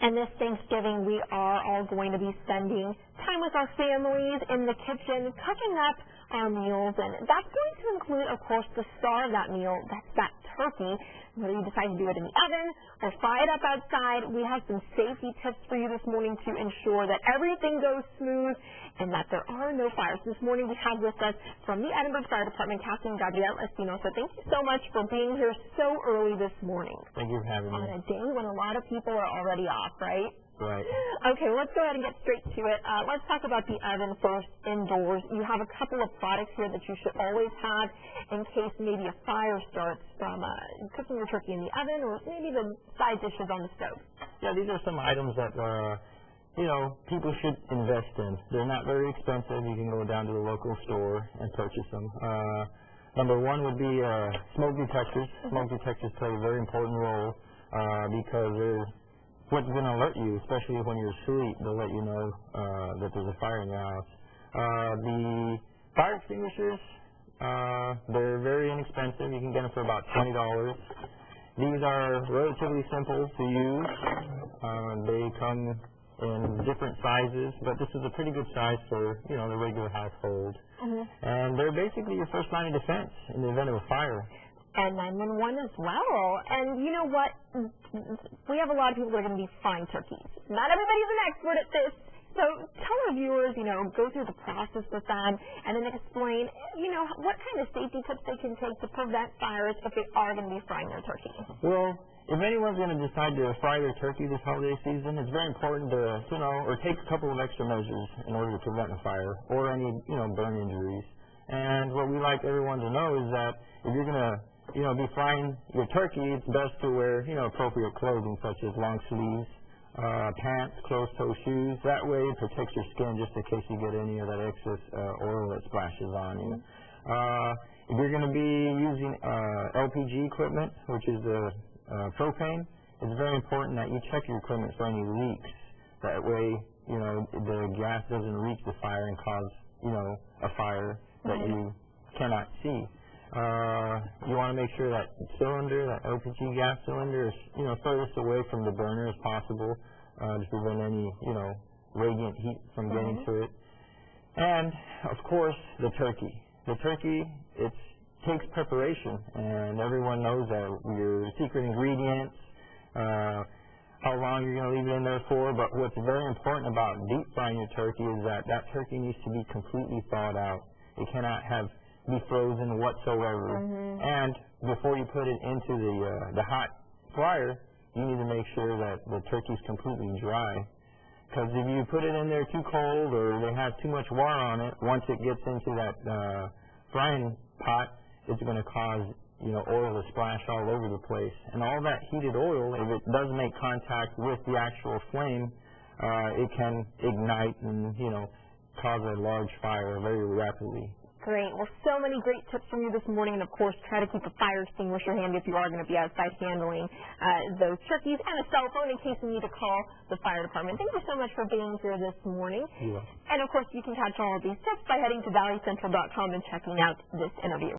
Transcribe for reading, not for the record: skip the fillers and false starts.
And this Thanksgiving, we are all going to be spending time with our families in the kitchen, cooking up our meals. And that's going to include, of course, the star of that meal. That's that turkey. Whether you decide to do it in the oven or fry it up outside, we have some safety tips for you this morning to ensure that everything goes smooth and that there are no fires. This morning we have with us from the Edinburg Fire Department, Captain Gabriel Espinoza. Thank you so much for being here so early this morning. Thank you for having me. On a day when a lot of people are already off, right? Right. Okay, let's go ahead and get straight to it. Let's talk about the oven first, indoors. You have a couple of products here that you should always have in case maybe a fire starts from cooking your turkey in the oven or maybe the side dishes on the stove. Yeah, these are some items that, people should invest in. They're not very expensive. You can go down to the local store and purchase them. Number one would be smoke detectors. Smoke detectors play a very important role because they're what's going to alert you, especially when you're asleep. They'll let you know that there's a fire in your house. The fire extinguishers, they're very inexpensive. You can get them for about $20. These are relatively simple to use. They come in different sizes, but this is a pretty good size for, the regular household. And they're basically your first line of defense in the event of a fire. And 911 as well. And you know what? We have a lot of people that are going to be frying turkeys. Not everybody's an expert at this. So tell our viewers, go through the process with them and then explain, what kind of safety tips they can take to prevent fires if they are going to be frying their turkey. Well, if anyone's going to decide to fry their turkey this holiday season, it's very important to, or take a couple of extra measures in order to prevent a fire or any, burn injuries. And what we like everyone to know is that if you're going to be frying your turkey, it's best to wear, appropriate clothing such as long sleeves, pants, closed-toe shoes. That way it protects your skin just in case you get any of that excess oil that splashes on you. If you're going to be using LPG equipment, which is propane, it's very important that you check your equipment for any leaks. That way, the gas doesn't reach the fire and cause, a fire that you cannot see. You want to make sure that cylinder, that LPG gas cylinder, is furthest away from the burner as possible to prevent any radiant heat from getting to it. And of course, the turkey. The turkey, it takes preparation, and everyone knows that your secret ingredients, how long you're going to leave it in there for. But what's very important about deep frying your turkey is that turkey needs to be completely thawed out. It cannot be frozen whatsoever. And before you put it into the hot fryer, you need to make sure that the turkey's completely dry. Because if you put it in there too cold or they have too much water on it, once it gets into that frying pot, it's going to cause oil to splash all over the place. And all that heated oil, if it does make contact with the actual flame, it can ignite and cause a large fire very rapidly. Great. Well, so many great tips from you this morning. And, of course, try to keep a fire extinguisher handy if you are going to be outside handling those turkeys, and a cell phone in case you need to call the fire department. Thank you so much for being here this morning. Yeah. And, of course, you can catch all of these tips by heading to valleycentral.com and checking out this interview.